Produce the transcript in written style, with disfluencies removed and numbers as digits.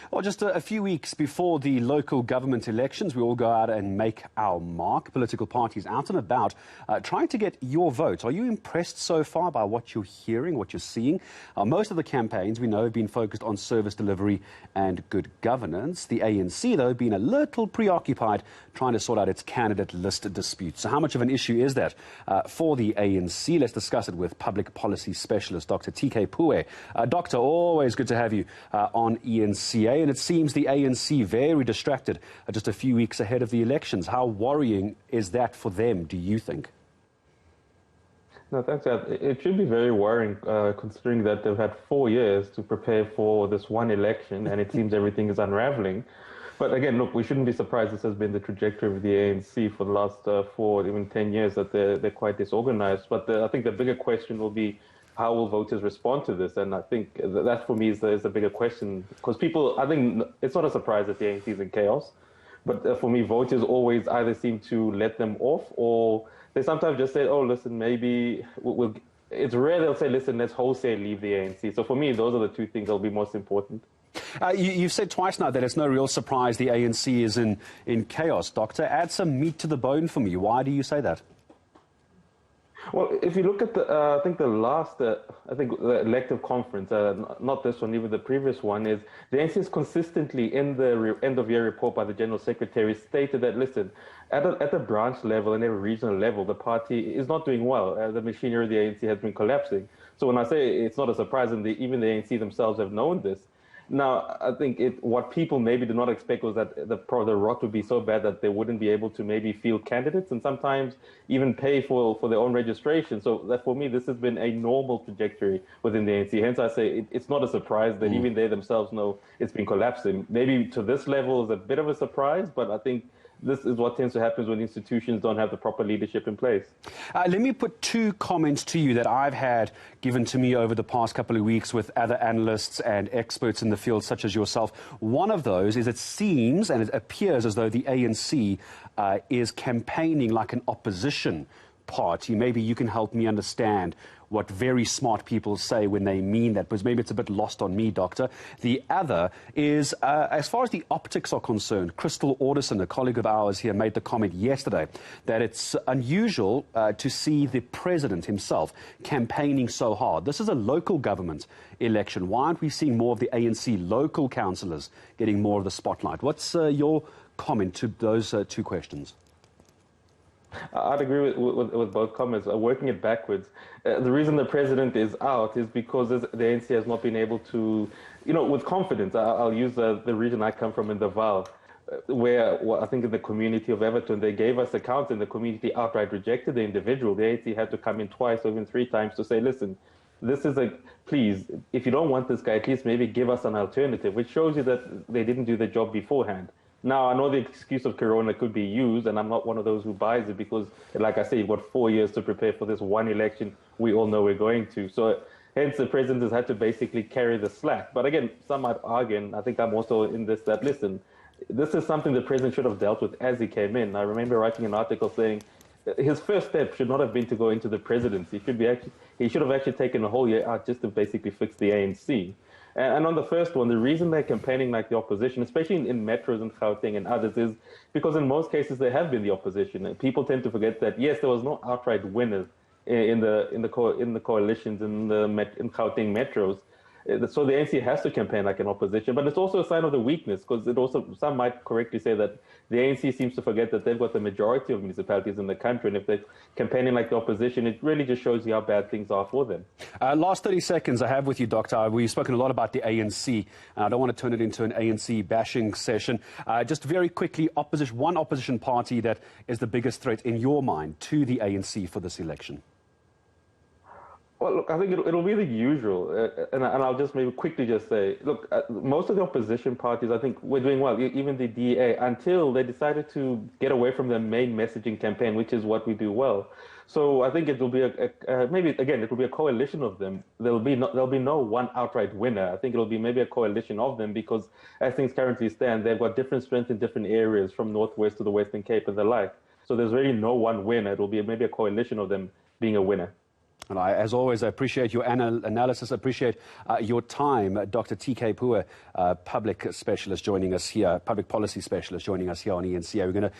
Well, just a few weeks before the local government elections, we all go out and make our mark. Political parties out and about trying to get your vote. Are you impressed so far by what you're hearing, what you're seeing? Most of the campaigns, we know, have been focused on service delivery and good governance. The ANC, though, been a little preoccupied trying to sort out its candidate list disputes. So how much of an issue is that for the ANC? Let's discuss it with Public Policy Specialist Dr. TK Pooe. Doctor, always good to have you on eNCA. And it seems the ANC very distracted just a few weeks ahead of the elections. How worrying is that for them, do you think? No, thanks. It should be very worrying, considering that they've had 4 years to prepare for this one election, and it seems everything is unraveling. But again, look, we shouldn't be surprised this has been the trajectory of the ANC for the last 4, even 10 years, that they're quite disorganized. But I think the bigger question will be, how will voters respond to this? And I think that for me is the bigger question, because people, I think it's not a surprise that the ANC is in chaos, but for me, voters always either seem to let them off, or they sometimes just say, oh, listen, maybe it's rare they'll say, listen, let's wholesale leave the ANC. So for me, those are the two things that'll be most important. You've said twice now that it's no real surprise the ANC is in chaos. Doctor, add some meat to the bone for me. Why do you say that? Well, if you look at I think the last, the elective conference, not this one, even the previous one, is the ANC is consistently in the end-of-year report by the General Secretary stated that, listen, at the branch level and every regional level, the party is not doing well. The machinery of the ANC has been collapsing. So when I say it's not a surprise, and even the ANC themselves have known this. Now, I think what people maybe did not expect was that the rot would be so bad that they wouldn't be able to maybe field candidates and sometimes even pay for their own registration. So that for me, this has been a normal trajectory within the ANC. Hence, I say it's not a surprise that even they themselves know it's been collapsing. Maybe to this level is a bit of a surprise, but I think this is what tends to happen when institutions don't have the proper leadership in place. Let me put two comments to you that I've had given to me over the past couple of weeks with other analysts and experts in the field, such as yourself. One of those is it seems and it appears as though the ANC is campaigning like an opposition party. Maybe you can help me understand what very smart people say when they mean that, because maybe it's a bit lost on me, Doctor. The other is, as far as the optics are concerned, Crystal Alderson, a colleague of ours here, made the comment yesterday that it's unusual to see the president himself campaigning so hard. This is a local government election. Why aren't we seeing more of the ANC local councillors getting more of the spotlight? What's your comment to those two questions? I'd agree with both comments. Working it backwards, the reason the president is out is because the ANC has not been able to, with confidence. I'll use the region I come from in the Vaal, where I think in the community of Everton, they gave us accounts and the community outright rejected the individual. The ANC had to come in twice or even 3 times to say, listen, this is please, if you don't want this guy, at least maybe give us an alternative, which shows you that they didn't do the job beforehand. Now, I know the excuse of Corona could be used, and I'm not one of those who buys it because, like I say, you've got 4 years to prepare for this one election we all know we're going to. So hence, the president has had to basically carry the slack. But again, some might argue, and I think I'm also in this, that, listen, this is something the president should have dealt with as he came in. I remember writing an article saying his first step should not have been to go into the presidency. He should have actually taken a whole year out just to basically fix the ANC. And on the first one, the reason they're campaigning like the opposition, especially in metros and Gauteng and others, is because in most cases they have been the opposition. And people tend to forget that, yes, there was no outright winners in the coalitions in Gauteng metros. So the ANC has to campaign like an opposition, but it's also a sign of the weakness, because some might correctly say that the ANC seems to forget that they've got the majority of municipalities in the country, and if they're campaigning like the opposition, it really just shows you how bad things are for them. Last 30 seconds I have with you, Doctor. We've spoken a lot about the ANC, and I don't want to turn it into an ANC bashing session. Just very quickly, one opposition party that is the biggest threat in your mind to the ANC for this election. Well, look, I think it'll be the usual, and I'll just maybe quickly just say, look, most of the opposition parties, I think, were doing well, even the DA, until they decided to get away from their main messaging campaign, which is what we do well. So I think it will be maybe again it will be a coalition of them. There'll be no one outright winner. I think it'll be maybe a coalition of them, because as things currently stand, they've got different strengths in different areas, from Northwest to the Western Cape and the like. So there's really no one winner. It'll be maybe a coalition of them being a winner. And as always, I appreciate your analysis. I appreciate your time. Dr. TK Pooe, public specialist joining us here, public policy specialist joining us here on eNCA. We're going to